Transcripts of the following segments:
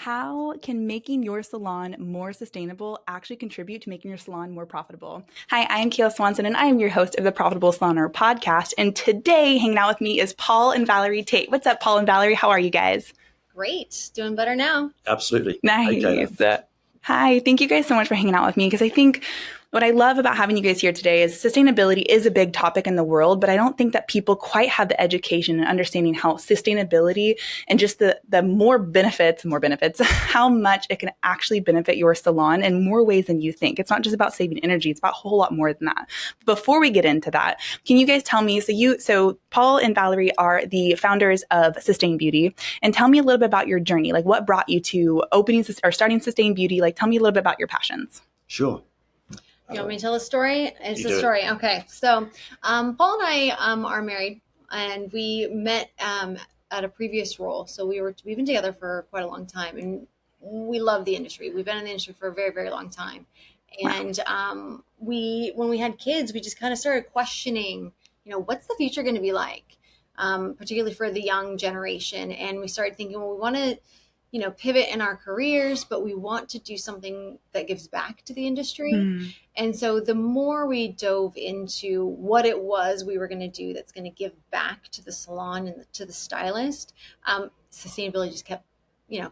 how can making your salon more sustainable actually contribute to making your salon more profitable? Hi, I am Kayla Swanson, and I am your host of the Profitable Saloner podcast. And today, hanging out with me is Paul and Valorie Tate. What's up, Paul and Valorie? How are you guys? Great. Doing better now. Absolutely. Nice. Hi, thank you guys so much for hanging out with me, because I think what I love about having you guys here today is sustainability is a big topic in the world, but I don't think that people quite have the education and understanding how sustainability and just the more benefits, how much it can actually benefit your salon in more ways than you think. It's not just about saving energy. It's about a whole lot more than that. Before we get into that, can you guys tell me, so Paul and Valorie are the founders of Sustain Beauty, and tell me a little bit about your journey. Like, what brought you to opening or starting Sustain Beauty? Like, tell me a little bit about your passions. Sure. You want me to tell a story? It's a story. Okay. So Paul and I are married, and we met at a previous role. So we've been together for quite a long time, and we love the industry. We've been in the industry for a very, very long time. And when we had kids, we just kind of started questioning, what's the future going to be like, particularly for the young generation. And we started thinking, well, we want to pivot in our careers, but we want to do something that gives back to the industry. And so the more we dove into what it was we were going to do that's going to give back to the salon and to the stylist, sustainability just kept,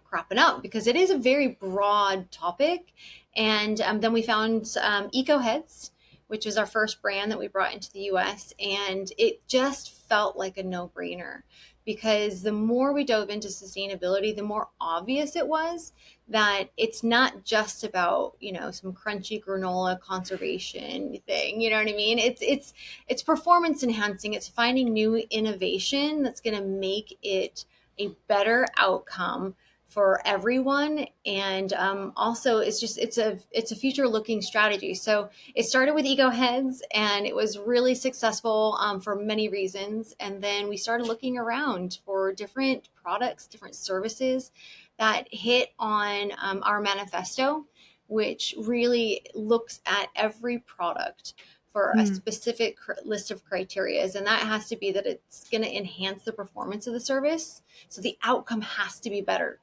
cropping up, because it is a very broad topic. And then we found Eco Heads, which is our first brand that we brought into the US. And it just felt like a no-brainer, because the more we dove into sustainability, the more obvious it was that it's not just about, some crunchy granola conservation thing. You know what I mean? It's performance enhancing. It's finding new innovation that's going to make it a better outcome for everyone. And also it's a future looking strategy. So it started with Eco Heads, and it was really successful for many reasons. And then we started looking around for different products, different services that hit on our manifesto, which really looks at every product for a specific list of criteria. And that has to be that it's going to enhance the performance of the service. So the outcome has to be better.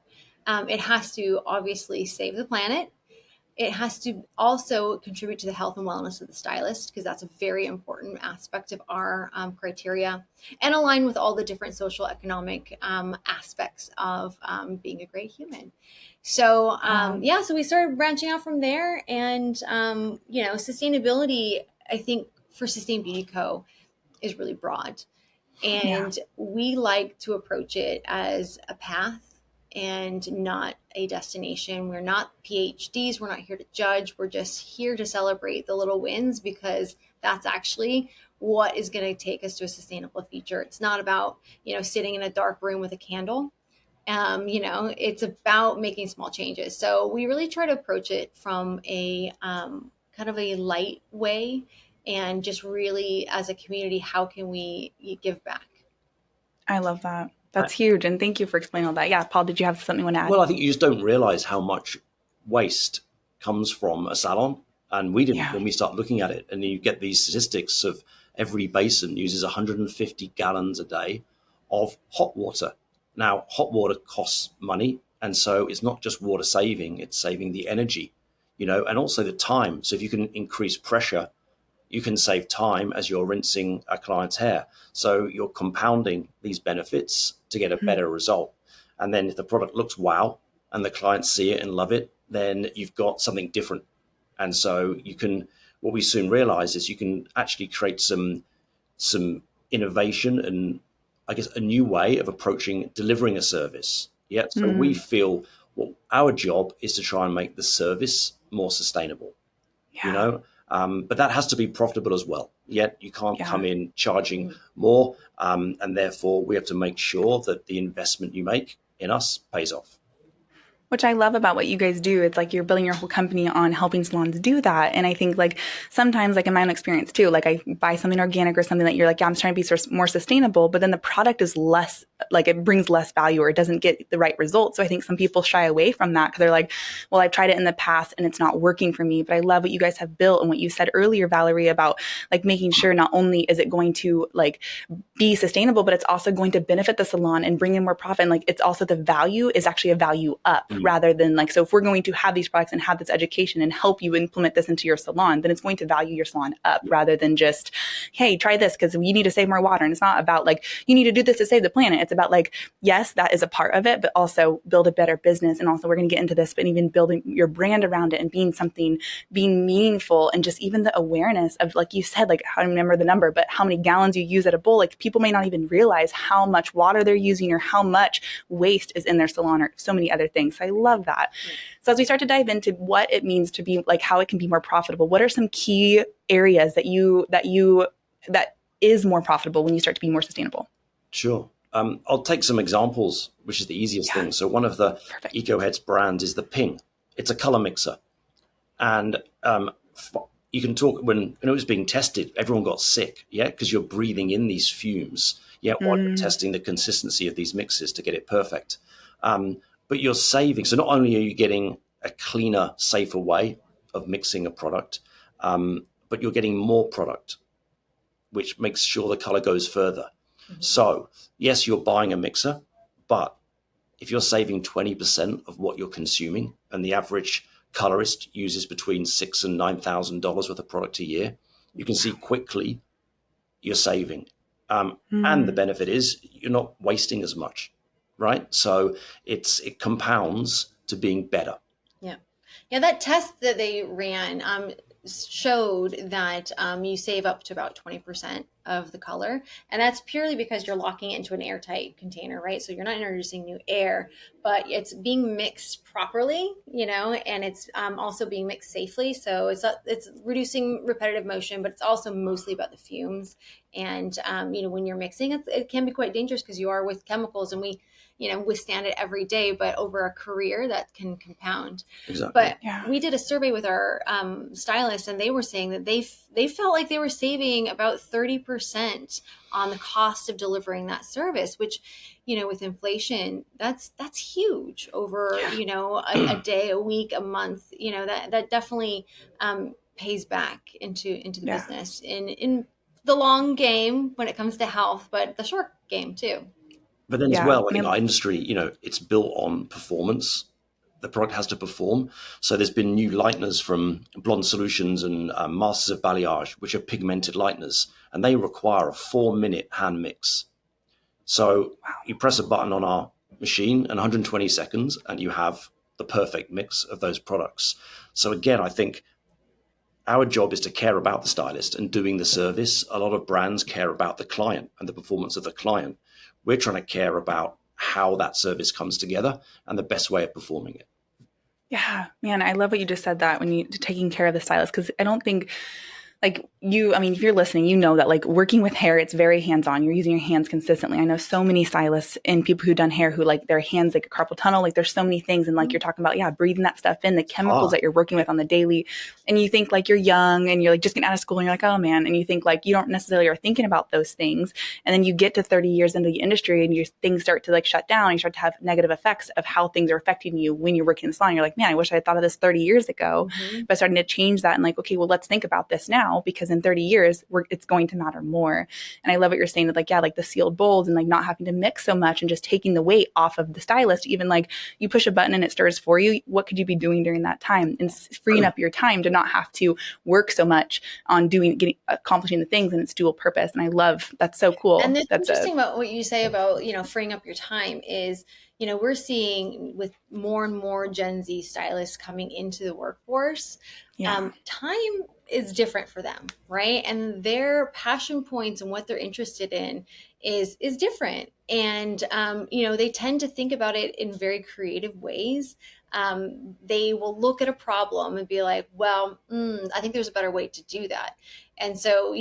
It has to obviously save the planet. It has to also contribute to the health and wellness of the stylist, because that's a very important aspect of our criteria, and align with all the different social economic aspects of being a great human. So, so we started branching out from there. And, sustainability, I think, for Sustain Beauty Co. is really broad. And we like to approach it as a path and not a destination. We're not PhDs. We're not here to judge. We're just here to celebrate the little wins, because that's actually what is going to take us to a sustainable future. It's not about, sitting in a dark room with a candle. It's about making small changes. So we really try to approach it from a kind of a light way, and just really, as a community, how can we give back? I love that. That's huge. And thank you for explaining all that. Yeah, Paul, did you have something you want to add? Well, I think you just don't realize how much waste comes from a salon. And we didn't when we start looking at it. And you get these statistics of every basin uses 150 gallons a day of hot water. Now, hot water costs money. And so it's not just water saving, it's saving the energy, and also the time. So if you can increase pressure, you can save time as you're rinsing a client's hair. So you're compounding these benefits to get a better result. And then if the product looks wow and the clients see it and love it, then you've got something different. And so what we soon realize is you can actually create some innovation and, I guess, a new way of delivering a service. Yeah. So we feel our job is to try and make the service more sustainable, but that has to be profitable as well. Yet you can't come in charging more. And therefore we have to make sure that the investment you make in us pays off. Which I love about what you guys do. It's like you're building your whole company on helping salons do that. And I think sometimes in my own experience too, I buy something organic or something that you're I'm trying to be more sustainable, but then the product is less, it brings less value, or it doesn't get the right results. So I think some people shy away from that, because they're like, well, I've tried it in the past and it's not working for me. But I love what you guys have built, and what you said earlier, Valorie, about making sure not only is it going to be sustainable, but it's also going to benefit the salon and bring in more profit. And it's also, the value is actually a value up rather than like, so if we're going to have these products and have this education and help you implement this into your salon, then it's going to value your salon up rather than just, hey, try this because you need to save more water. And it's not about like, you need to do this to save the planet. It's about like, yes, that is a part of it, but also build a better business. And also we're going to get into this, but even building your brand around it and being something, being meaningful, and just even the awareness of, like you said, like, I don't remember the number, but how many gallons you use at a bowl. Like people may not even realize how much water they're using or how much waste is in their salon or so many other things. So I love that. So as we start to dive into what it means to be like, how it can be more profitable, what are some key areas that is more profitable when you start to be more sustainable? Sure. I'll take some examples, which is the easiest thing. So one of the EcoHeads brands is the Ping. It's a color mixer. And you can talk, when it was being tested, everyone got sick, because you're breathing in these fumes, while you're testing the consistency of these mixes to get it perfect. But you're saving. So not only are you getting a cleaner, safer way of mixing a product, but you're getting more product, which makes sure the color goes further. So yes, you're buying a mixer, but if you're saving 20% of what you're consuming, and the average colorist uses between $6,000 and $9,000 worth of product a year, you can see quickly you're saving. And the benefit is you're not wasting as much, right? So it compounds to being better. Yeah, that test that they ran showed that you save up to about 20% of the color. And that's purely because you're locking it into an airtight container, right? So you're not introducing new air, but it's being mixed properly, and it's also being mixed safely. So it's reducing repetitive motion, but it's also mostly about the fumes. And, when you're mixing, it can be quite dangerous because you are with chemicals, and we withstand it every day, but over a career that can compound. Exactly. But we did a survey with our stylists, and they were saying that they felt like they were saving about 30% on the cost of delivering that service, which, with inflation, that's huge over, a day, a week, a month, that definitely pays back into the business in the long game when it comes to health, but the short game too. But then as well, I think our industry, it's built on performance. The product has to perform. So there's been new lighteners from Blonde Solutions and Masters of Balayage, which are pigmented lighteners, and they require a 4-minute hand mix. So you press a button on our machine in 120 seconds, and you have the perfect mix of those products. So again, I think our job is to care about the stylist and doing the service. A lot of brands care about the client and the performance of the client. We're trying to care about how that service comes together and the best way of performing it. Yeah, man, I love what you just said, that when you're taking care of the stylist, because I don't think like if you're listening, that like working with hair, it's very hands-on. You're using your hands consistently. I know so many stylists and people who've done hair who like their hands like a carpal tunnel, like there's so many things. And like you're talking about, breathing that stuff in, the chemicals that you're working with on the daily. And you think like you're young and you're like just getting out of school and you're like, oh man. And you think like you don't necessarily are thinking about those things. And then you get to 30 years into the industry and your things start to like shut down. You start to have negative effects of how things are affecting you when you're working in the salon. You're like, man, I wish I had thought of this 30 years ago. But starting to change that and like, okay, well, let's think about this now, because in 30 years, it's going to matter more. And I love what you're saying that like the sealed bowls and like not having to mix so much and just taking the weight off of the stylist. Even like you push a button and it stirs for you. What could you be doing during that time? And freeing up your time to not have to work so much on accomplishing the things, and it's dual purpose. And I love, that's so cool. And that's interesting about what you say about, freeing up your time is, we're seeing with more and more Gen Z stylists coming into the workforce, time is different for them, right? And their passion points and what they're interested in is different. And, they tend to think about it in very creative ways. They will look at a problem and be like, well, I think there's a better way to do that. And so,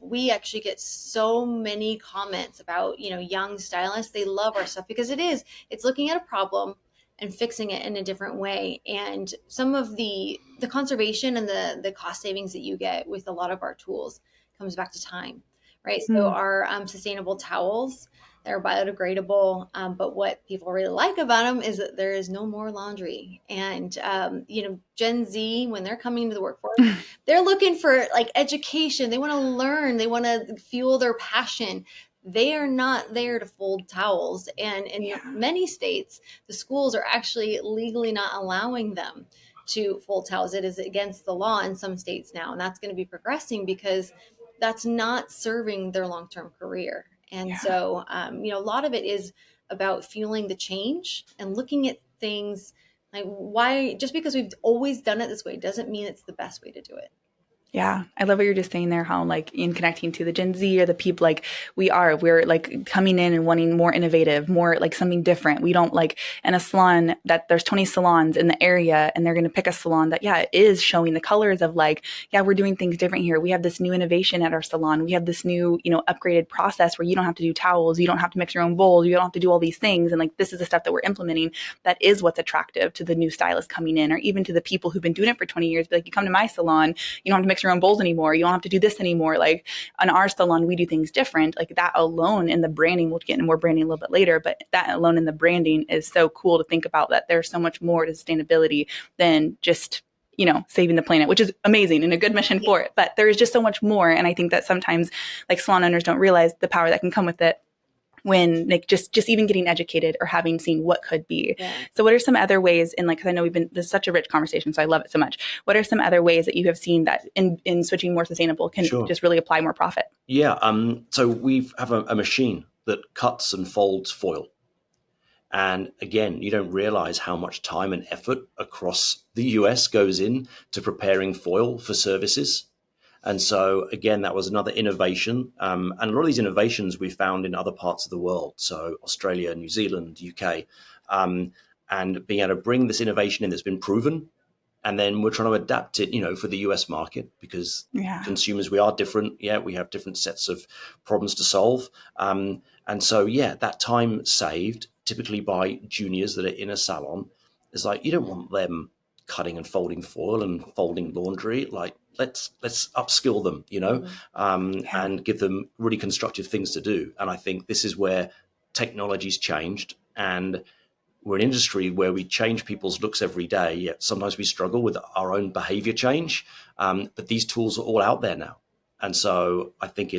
we actually get so many comments about, young stylists. They love our stuff because it's looking at a problem and fixing it in a different way. And some of the conservation and the cost savings that you get with a lot of our tools comes back to time, right? So our sustainable towels, they're biodegradable, but what people really like about them is that there is no more laundry. And, Gen Z, when they're coming to the workforce, they're looking for like education. They want to learn. They want to fuel their passion. they are not there to fold towels. And in many states, the schools are actually legally not allowing them to fold towels. It is against the law in some states now. And that's going to be progressing because that's not serving their long-term career. And so, a lot of it is about fueling the change and looking at things like, why, just because we've always done it this way doesn't mean it's the best way to do it. Yeah, I love what you're just saying there, how like in connecting to the Gen Z or the people, like we're like coming in and wanting more innovative, more like something different. We don't like in a salon that there's 20 salons in the area and they're going to pick a salon that, it is showing the colors of like, we're doing things different here. We have this new innovation at our salon. We have this new, upgraded process where you don't have to do towels. You don't have to mix your own bowls. You don't have to do all these things. And like, this is the stuff that we're implementing. That is what's attractive to the new stylists coming in, or even to the people who've been doing it for 20 years. Be like, you come to my salon, you don't have to mix your own bowls anymore. You don't have to do this anymore. Like on our salon, we do things different. Like that alone in the branding, we'll get into more branding a little bit later, but that alone in the branding is so cool to think about, that there's so much more to sustainability than just, saving the planet, which is amazing and a good mission for it. But there is just so much more. And I think that sometimes like salon owners don't realize the power that can come with it, when like just even getting educated or having seen what could be. So what are some other ways in, like, cause I know this is such a rich conversation, so I love it so much. What are some other ways that you have seen that in switching more sustainable can just really apply more profit? Yeah. So we have a machine that cuts and folds foil. And again, you don't realize how much time and effort across the US goes in to preparing foil for services. And so, again, that was another innovation. And a lot of these innovations we found in other parts of the world. So Australia, New Zealand, UK, and being able to bring this innovation in that's been proven. And then we're trying to adapt it, for the US market, because consumers, we are different. We have different sets of problems to solve. And so, that time saved typically by juniors that are in a salon is like, you don't want them cutting and folding foil and folding laundry. Like, let's upskill them, and give them really constructive things to do. And I think this is where technology's changed, and we're an industry where we change people's looks every day, yet sometimes we struggle with our own behavior change. But these tools are all out there now. And so I think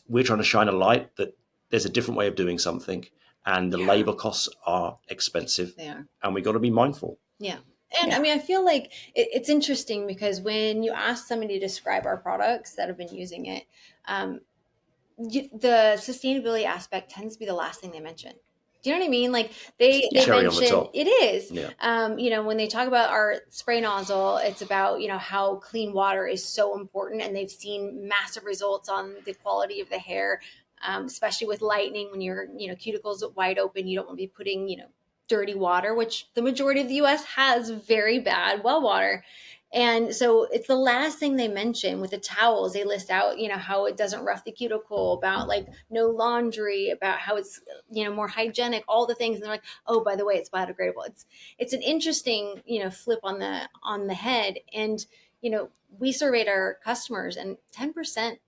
we're trying to shine a light that there's a different way of doing something, and the labor costs are expensive. They are. And we got to be mindful. Yeah. And I mean, I feel like it's interesting because when you ask somebody to describe our products that have been using it, the sustainability aspect tends to be the last thing they mention. Do you know what I mean? Like they mention it is, when they talk about our spray nozzle, it's about, how clean water is so important. And they've seen massive results on the quality of the hair, especially with lightening. When your, cuticles wide open, you don't want to be putting, dirty water, which the majority of the US has very bad well water. And so it's the last thing they mention. With the towels, they list out, how it doesn't rough the cuticle, about like no laundry, about how it's, more hygienic, all the things. And they're like, oh, by the way, it's biodegradable. It's an interesting, flip on the head. And, we surveyed our customers and 10%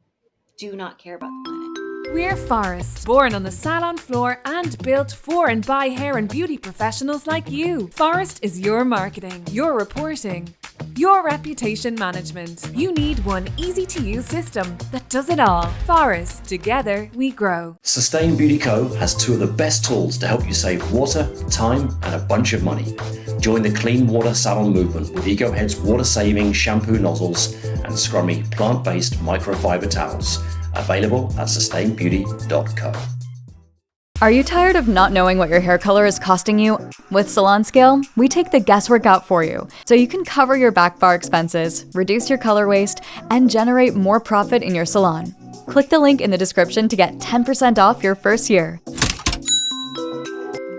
do not care about the planet. We're Forest, born on the salon floor and built for and by hair and beauty professionals like you. Forest is your marketing, your reporting, your reputation management. You need one easy-to-use system that does it all. Forest, together we grow. Sustain Beauty Co. has two of the best tools to help you save water, time, and a bunch of money. Join the clean water salon movement with EcoHead's water-saving shampoo nozzles and scrummy plant-based microfiber towels. Available at sustainbeauty.co. Are you tired of not knowing what your hair color is costing you? With Salon Scale, we take the guesswork out for you, so you can cover your back bar expenses, reduce your color waste, and generate more profit in your salon. Click the link in the description to get 10% off your first year.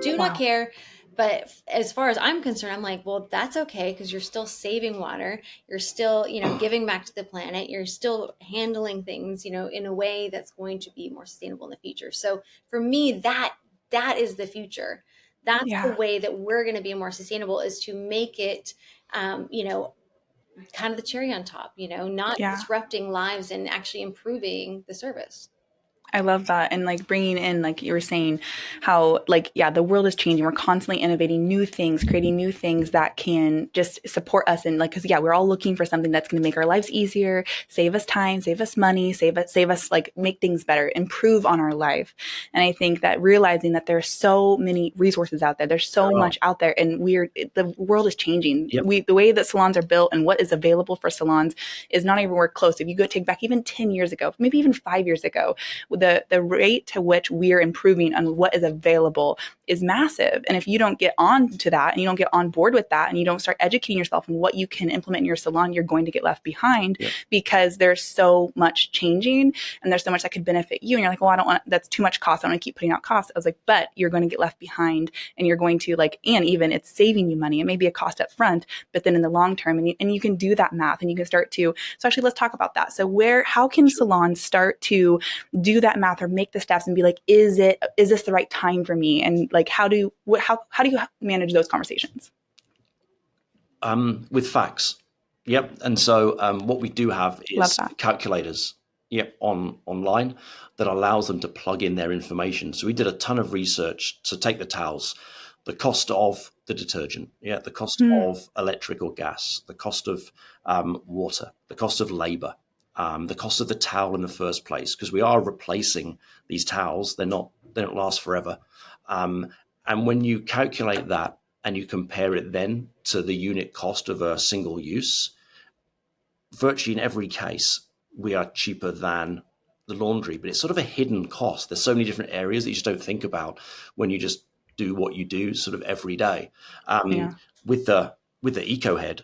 Do not care. But as far as I'm concerned, I'm like, well, that's okay, because you're still saving water. You're still, giving back to the planet. You're still handling things, in a way that's going to be more sustainable in the future. So for me, that is the future. That's the way that we're going to be more sustainable, is to make it, kind of the cherry on top, not disrupting lives and actually improving the service. I love that. And like bringing in, like you were saying, how like, yeah, the world is changing. We're constantly innovating new things, creating new things that can just support us. And like, cause yeah, we're all looking for something that's going to make our lives easier, save us time, save us money, save us like make things better, improve on our life. And I think that realizing that there's so many resources out there, there's so much out there, and the world is changing. Yep. The way that salons are built and what is available for salons is not anywhere close. If you go take back even 10 years ago, maybe even 5 years ago, the rate to which we're improving on what is available is massive. And if you don't get on to that and you don't get on board with that and you don't start educating yourself on what you can implement in your salon, you're going to get left behind because there's so much changing and there's so much that could benefit you. And you're like, well, I don't want, that's too much cost. I don't want to keep putting out costs. I was like, but you're going to get left behind and you're going to like, and even it's saving you money. It may be a cost up front, but then in the long term, and you can do that math and you can start to, so actually let's talk about that. So how can salons start to do that math or make the steps and be like, is this the right time for me? And like, how do you manage those conversations? With facts. Yep. And so what we do have is calculators online that allows them to plug in their information. So we did a ton of research to take the towels, the cost of the detergent, the cost of electric or gas, the cost of water, the cost of labor, the cost of the towel in the first place, because we are replacing these towels. They don't last forever. And when you calculate that and you compare it then to the unit cost of a single use, virtually in every case, we are cheaper than the laundry, but it's sort of a hidden cost. There's so many different areas that you just don't think about when you just do what you do sort of every day. With the EcoHead,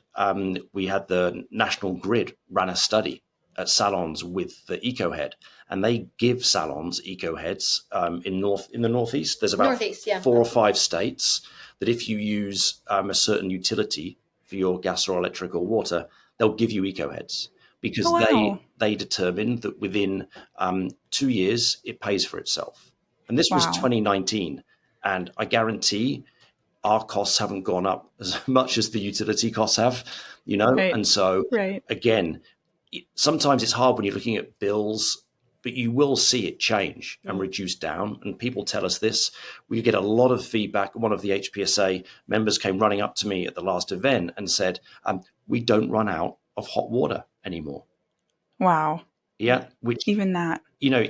we had the National Grid ran a study at salons with the EcoHead, and they give salons EcoHeads in the Northeast. There's about Northeast, 4 or 5 states that if you use a certain utility for your gas or electric or water, they'll give you EcoHeads because they determine that within 2 years it pays for itself. And this was 2019, and I guarantee our costs haven't gone up as much as the utility costs have, And so again, sometimes it's hard when you're looking at bills, but you will see it change and reduce down. And people tell us this. We get a lot of feedback. One of the HPSA members came running up to me at the last event and said, we don't run out of hot water anymore. Wow. Yeah. Which even that,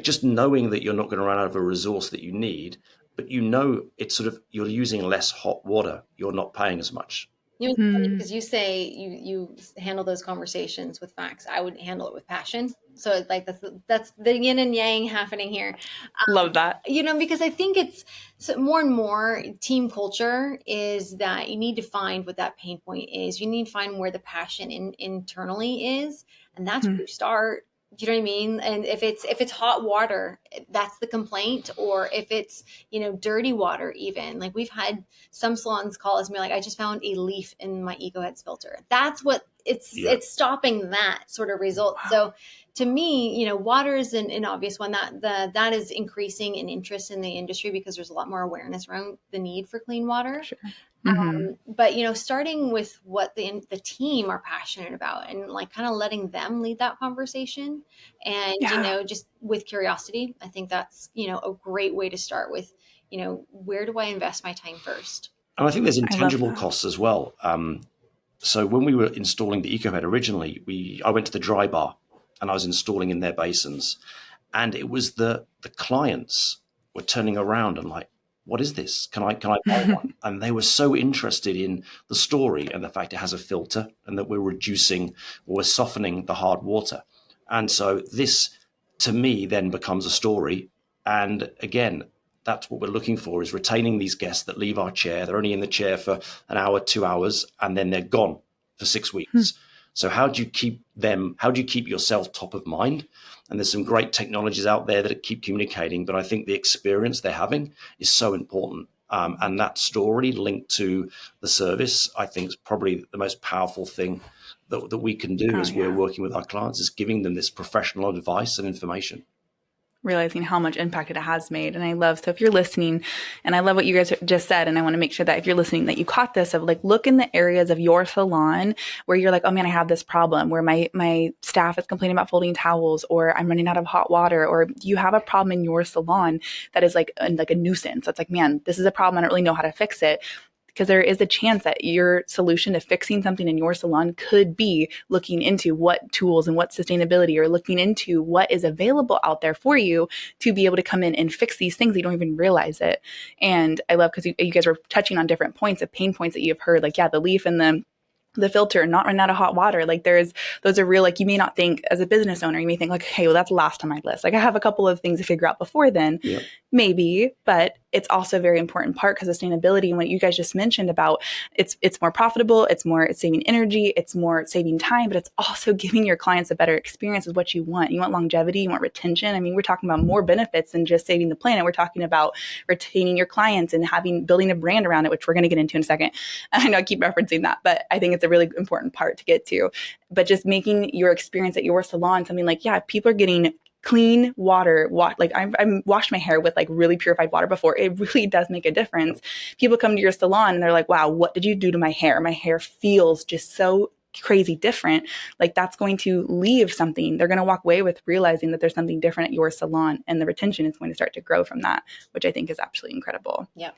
just knowing that you're not going to run out of a resource that you need, but it's sort of, you're using less hot water. You're not paying as much. Because you say you handle those conversations with facts. I would handle it with passion. So it's like that's the yin and yang happening here. Love that. Because I think it's more and more team culture is that you need to find what that pain point is. You need to find where the passion internally is, and that's where you start. Do you know what I mean? And if it's hot water, that's the complaint, or if it's, dirty water, even like we've had some salons call us and be like, I just found a leaf in my EcoHeads filter. That's what it's stopping that sort of result. Wow. So to me, water is an obvious one that is increasing in interest in the industry because there's a lot more awareness around the need for clean water. Sure. But starting with what the team are passionate about and like kind of letting them lead that conversation and just with curiosity, I think that's a great way to start with where do I invest my time first. And I think there's intangible costs as well. So when we were installing the EcoHead originally, I went to the dry bar and I was installing in their basins, and it was the clients were turning around and like, what is this? Can I buy one? And they were so interested in the story and the fact it has a filter and that we're softening the hard water. And so this, to me, then becomes a story. And again, that's what we're looking for, is retaining these guests that leave our chair. They're only in the chair for an hour, 2 hours, and then they're gone for 6 weeks. So how do you keep yourself top of mind? And there's some great technologies out there that keep communicating, but I think the experience they're having is so important. And that story linked to the service, I think, is probably the most powerful thing that we can do as we're working with our clients, is giving them this professional advice and information. realizing how much impact it has made. And I love, so if you're listening, and I love what you guys just said, and I want to make sure that if you're listening that you caught this, of like, look in the areas of your salon where you're like, oh man, I have this problem where my staff is complaining about folding towels, or I'm running out of hot water, or you have a problem in your salon that is like a nuisance. That's like, man, this is a problem. I don't really know how to fix it. Because there is a chance that your solution to fixing something in your salon could be looking into what tools and what sustainability, or looking into what is available out there for you to be able to come in and fix these things. You don't even realize it. And I love, because you guys were touching on different points of pain points that you've heard, like, yeah, the leaf and the filter, not running out of hot water. Like those are real, like you may not think as a business owner, you may think like, hey, well, that's last on my list. Like I have a couple of things to figure out before then, maybe, but it's also a very important part, because sustainability and what you guys just mentioned about it's more profitable, it's saving energy, it's more saving time, but it's also giving your clients a better experience is what you want. You want longevity, you want retention. I mean, we're talking about more benefits than just saving the planet. We're talking about retaining your clients and building a brand around it, which we're going to get into in a second. I know I keep referencing that, but I think it's a really important part to get to. But just making your experience at your salon something like, yeah, people are getting clean water. Like I've washed my hair with like really purified water before. It really does make a difference. People come to your salon and they're like, wow, what did you do to my hair? My hair feels just so crazy different. Like that's going to leave something. They're going to walk away with realizing that there's something different at your salon, and the retention is going to start to grow from that, which I think is absolutely incredible. Yeah.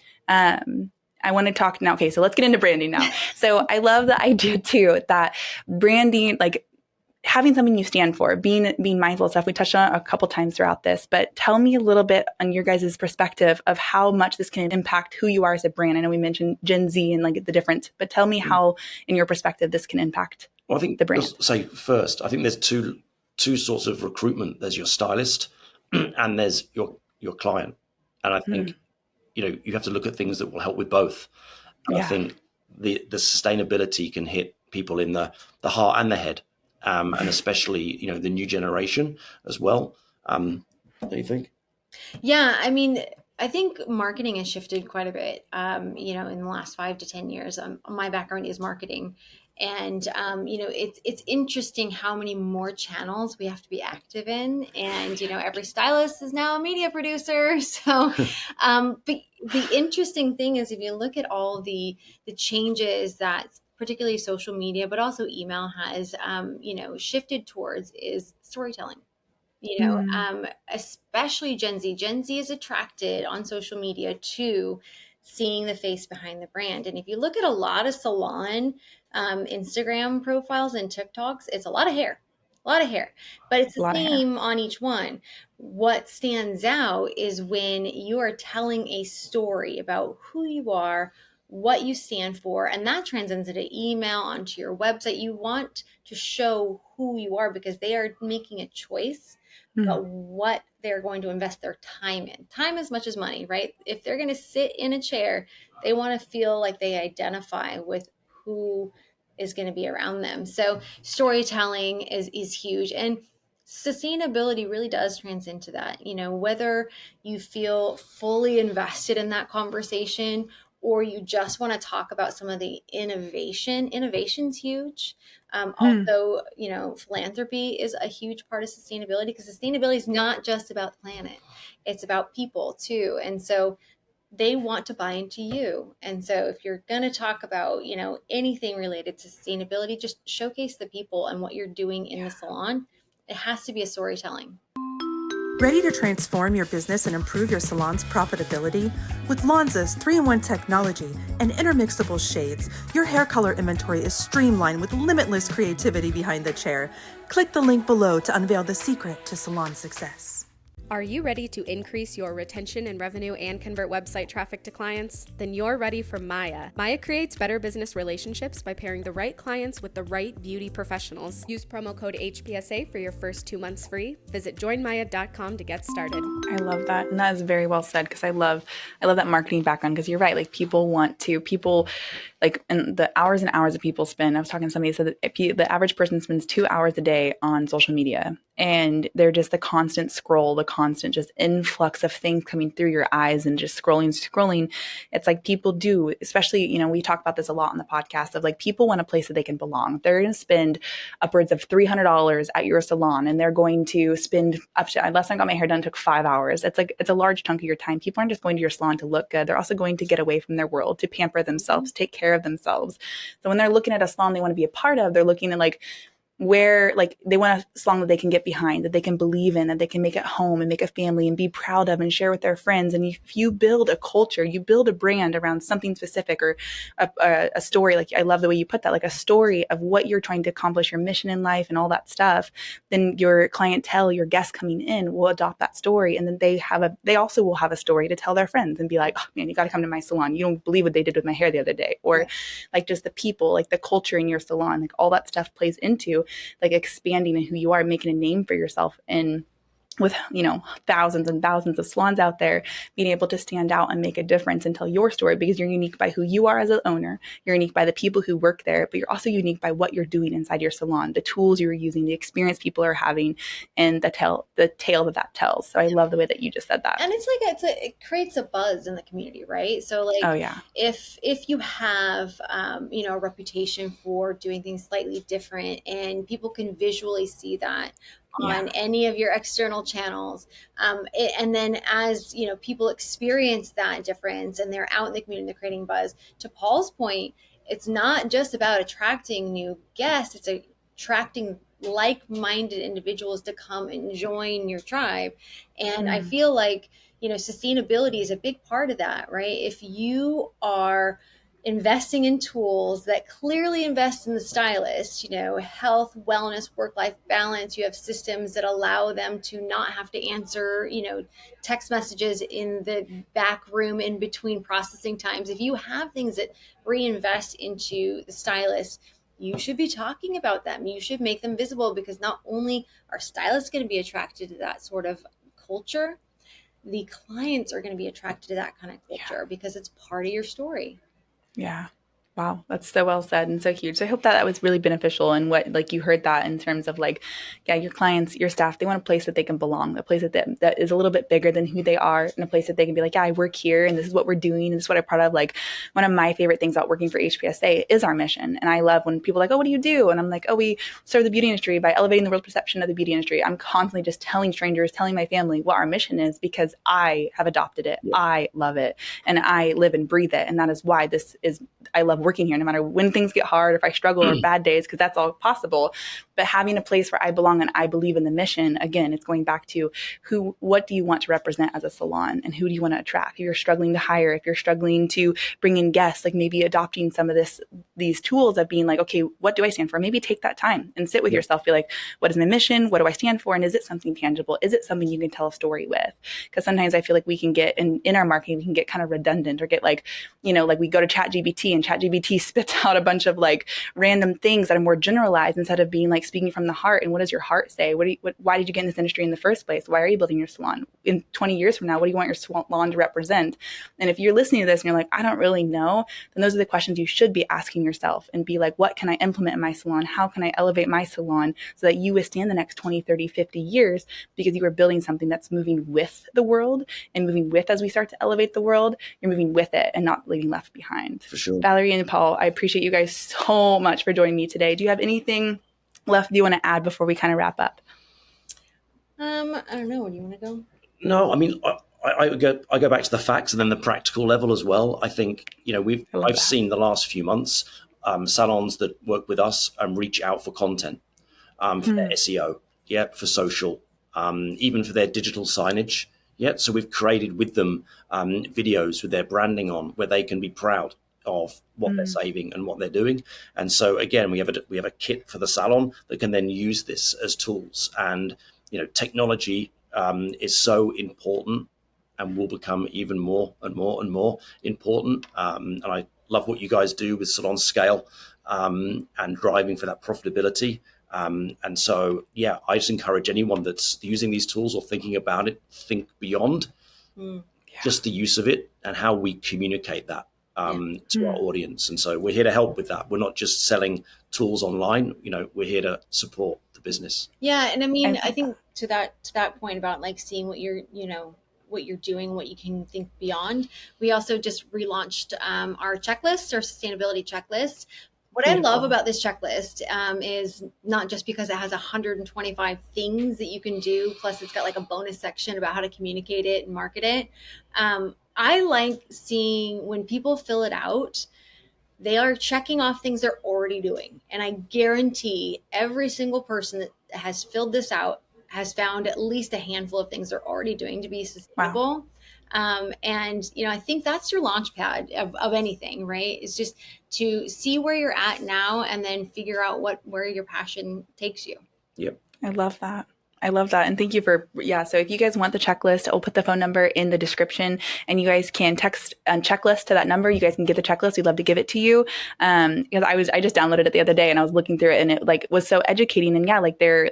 I want to talk now. Okay, so let's get into branding now. So I love the idea too that branding, like having something you stand for, being mindful of stuff. We touched on it a couple times throughout this, but tell me a little bit on your guys' perspective of how much this can impact who you are as a brand. I know we mentioned Gen Z and like the difference, but tell me how, in your perspective, this can impact I think the brand. Say first, I think there's two sorts of recruitment. There's your stylist and there's your client. And I think, you have to look at things that will help with both. And I think the sustainability can hit people in the heart and the head. And especially, the new generation as well. What do you think? Yeah, I mean, I think marketing has shifted quite a bit, in the last 5 to 10 years. My background is marketing. And, it's interesting how many more channels we have to be active in. And, every stylist is now a media producer. So, but the interesting thing is if you look at all the changes that particularly social media, but also email has, shifted towards is storytelling. Especially Gen Z. Gen Z is attracted on social media to seeing the face behind the brand. And if you look at a lot of salon Instagram profiles and TikToks, it's a lot of hair, but it's the same on each one. What stands out is when you are telling a story about who you are, what you stand for, and that transcends into email, onto your website. You want to show who you are because they are making a choice about what they're going to invest their time in. Time as much as money, right? If they're going to sit in a chair, they want to feel like they identify with who is going to be around them. So storytelling is huge. And sustainability really does transcend to that. Whether you feel fully invested in that conversation or you just want to talk about some of the innovation's huge. Also, philanthropy is a huge part of sustainability, because sustainability is not just about the planet. It's about people too. And so they want to buy into you. And so if you're going to talk about, anything related to sustainability, just showcase the people and what you're doing in the salon. It has to be a storytelling. Ready to transform your business and improve your salon's profitability? With Lonza's 3-in-1 technology and intermixable shades, your hair color inventory is streamlined with limitless creativity behind the chair. Click the link below to unveil the secret to salon success. Are you ready to increase your retention and revenue and convert website traffic to clients? Then you're ready for Maya. Maya creates better business relationships by pairing the right clients with the right beauty professionals. Use promo code HPSA for your first 2 months free. Visit joinmaya.com to get started. I love that. And that is very well said, because I love that marketing background, because you're right. Like people like, and the hours and hours that people spend. I was talking to somebody who said that the average person spends 2 hours a day on social media, and they're just the constant scroll, the constant just influx of things coming through your eyes and just scrolling. It's like people do, especially, we talk about this a lot on the podcast of like people want a place that they can belong. They're going to spend upwards of $300 at your salon, and they're going to spend up to, last time I got my hair done, it took 5 hours. It's a large chunk of your time. People aren't just going to your salon to look good. They're also going to get away from their world, to pamper themselves, take care of themselves. So when they're looking at a salon they want to be a part of, they're looking at like where, like, they want a salon that they can get behind, that they can believe in, that they can make at home and make a family and be proud of and share with their friends. And if you build a culture, you build a brand around something specific, or a story, like I love the way you put that, like a story of what you're trying to accomplish, your mission in life and all that stuff, then your clientele, your guests coming in will adopt that story. And then they also will have a story to tell their friends and be like, oh man, you got to come to my salon. You don't believe what they did with my hair the other day. Or like just the people, like the culture in your salon, like all that stuff plays into like expanding in who you are, making a name for yourself. And with, thousands and thousands of salons out there, being able to stand out and make a difference and tell your story, because you're unique by who you are as an owner. You're unique by the people who work there, but you're also unique by what you're doing inside your salon, the tools you're using, the experience people are having, and the tale that tells. So I love the way that you just said that. And it's like, it creates a buzz in the community, right? So like, oh yeah, if you have, a reputation for doing things slightly different, and people can visually see that on any of your external channels. And then as, people experience that difference and they're out in the community and they're creating buzz, to Paul's point, it's not just about attracting new guests, it's attracting like-minded individuals to come and join your tribe. And I feel like, sustainability is a big part of that, right? If you are investing in tools that clearly invest in the stylist, health, wellness, work-life balance, you have systems that allow them to not have to answer, text messages in the back room in between processing times. If you have things that reinvest into the stylist, you should be talking about them. You should make them visible, because not only are stylists going to be attracted to that sort of culture, the clients are going to be attracted to that kind of culture because it's part of your story. Yeah. Wow. That's so well said and so huge. So I hope that was really beneficial, and what, like, you heard that in terms of like, your clients, your staff, they want a place that they can belong, a place that is a little bit bigger than who they are, and a place that they can be like, I work here and this is what we're doing. And this is what I'm proud of. Like, one of my favorite things about working for HPSA is our mission. And I love when people are like, oh, what do you do? And I'm like, oh, we serve the beauty industry by elevating the world's perception of the beauty industry. I'm constantly just telling strangers, telling my family what our mission is, because I have adopted it. I love it. And I live and breathe it. And that is why I love working here, no matter when things get hard, if I struggle or bad days, because that's all possible. But having a place where I belong and I believe in the mission, again, it's going back to what do you want to represent as a salon, and who do you want to attract? If you're struggling to hire, if you're struggling to bring in guests, like maybe adopting some of these tools of being like, okay, what do I stand for? Maybe take that time and sit with yourself, be like, what is my mission? What do I stand for? And is it something tangible? Is it something you can tell a story with? Because sometimes I feel like we can get in our marketing, we can get kind of redundant, or get like, like we go to ChatGPT and ChatGPT spits out a bunch of like random things that are more generalized, instead of being like speaking from the heart. And what does your heart say? Why did you get in this industry in the first place? Why are you building your salon? In 20 years from now, what do you want your salon to represent? And if you're listening to this and you're like, I don't really know, then those are the questions you should be asking yourself, and be like, what can I implement in my salon? How can I elevate my salon so that you withstand the next 20, 30, 50 years, because you are building something that's moving with the world, and moving with, as we start to elevate the world, you're moving with it and not leaving left behind. For sure. Valorie and Paul, I appreciate you guys so much for joining me today. Do you have anything left you want to add before we kind of wrap up? I don't know. Do you want to go? No, I mean, I go back to the facts and then the practical level as well. I think, I've seen the last few months salons that work with us and reach out for content, for their SEO, for social, even for their digital signage. So we've created with them videos with their branding on, where they can be proud of what they're saving and what they're doing. And so again, we have a kit for the salon that can then use this as tools. And technology is so important, and will become even more and more and more important. And I love what you guys do with Salon Scale, and driving for that profitability. And so, I just encourage anyone that's using these tools or thinking about it, think beyond just the use of it and how we communicate that. to our audience. And so we're here to help with that. We're not just selling tools online. We're here to support the business. Yeah. And I mean, I think to that point about like seeing what you're doing, what you can think beyond. We also just relaunched our checklist, our sustainability checklist. What I love about this checklist is not just because it has 125 things that you can do, plus it's got like a bonus section about how to communicate it and market it. I like seeing when people fill it out, they are checking off things they're already doing. And I guarantee every single person that has filled this out has found at least a handful of things they're already doing to be sustainable. Wow. And, I think that's your launch pad of anything, right? It's just to see where you're at now and then figure out where your passion takes you. Yep. I love that. And thank you so if you guys want the checklist, I'll put the phone number in the description and you guys can text checklist to that number. You guys can get the checklist. We'd love to give it to you. Because I just downloaded it the other day and I was looking through it and it was so educating. And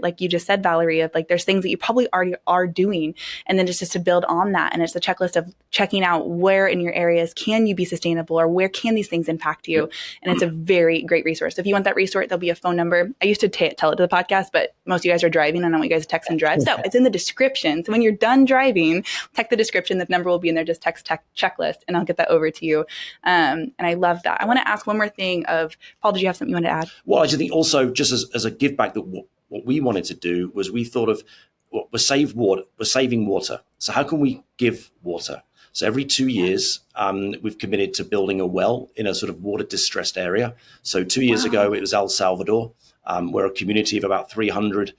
like you just said, Valorie, of there's things that you probably already are doing. And then just to build on that. And it's a checklist of checking out where in your areas can you be sustainable or where can these things impact you? And it's a very great resource. So if you want that resource, there'll be a phone number. I used to tell it to the podcast, but most of you guys are driving. I don't want you guys to text and drive. So it's in the description. So when you're done driving, text the description. The number will be in there. Just text checklist and I'll get that over to you. And I love that. I want to ask one more thing of Paul, did you have something you wanted to add? Well, I just think also just as a give back that what we wanted to do was we thought of we're saving water. So how can we give water? So every 2 years, we've committed to building a well in a sort of water distressed area. So 2 years ago, it was El Salvador. We're a community of about 300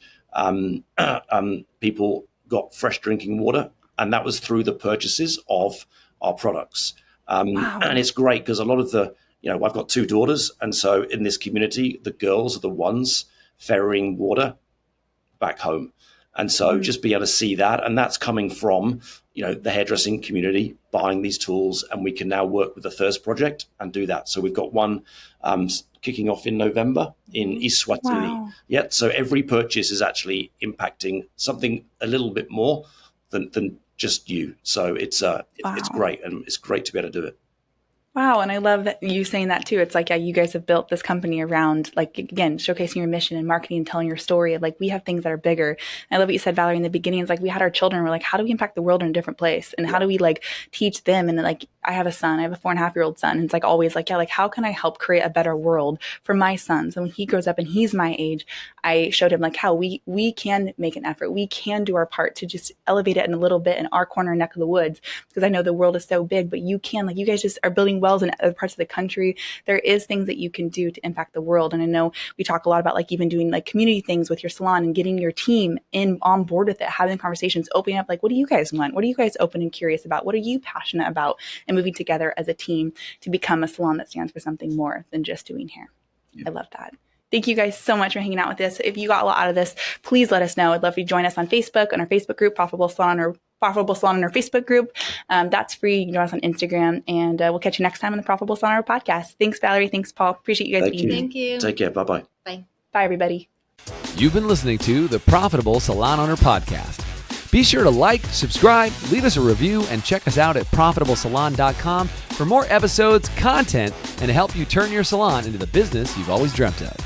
people got fresh drinking water, and that was through the purchases of our products. And it's great because a lot of I've got 2 daughters, and so in this community, the girls are the ones ferrying water back home. And so just be able to see that, and that's coming from, the hairdressing community buying these tools, and we can now work with the Thirst Project and do that. So we've got one kicking off in November in East Swatini. Wow. Yeah, so every purchase is actually impacting something a little bit more than just you. So it's great, and it's great to be able to do it. Wow. And I love that you saying that too. It's like, you guys have built this company around, again, showcasing your mission and marketing and telling your story of we have things that are bigger. And I love what you said, Valorie, in the beginning. It's we had our children. We're how do we impact the world in a different place? And how do we teach them? And I have a son, I have a 4.5-year-old son. And it's always how can I help create a better world for my son? So when he grows up and he's my age, I showed him how we can make an effort. We can do our part to just elevate it in a little bit in our corner neck of the woods, because I know the world is so big, but you can, you guys just are building wells in other parts of the country. There is things that you can do to impact the world. And I know we talk a lot about even doing community things with your salon and getting your team on board with it, having conversations, opening up, what do you guys want? What are you guys open and curious about? What are you passionate about? And moving together as a team to become a salon that stands for something more than just doing hair. Yeah. I love that. Thank you guys so much for hanging out with us. If you got a lot out of this, please let us know. I'd love for you to join us on Facebook, on our Facebook group, Profitable Salon in our Facebook group. That's free. You can join us on Instagram, and we'll catch you next time on the Profitable Salon podcast. Thanks, Valorie. Thanks, Paul. Appreciate you guys being here. Thank you. Take care. Bye-bye. Bye. Bye, everybody. You've been listening to the Profitable Salon Owner Podcast. Be sure to like, subscribe, leave us a review, and check us out at profitablesalon.com for more episodes, content, and to help you turn your salon into the business you've always dreamt of.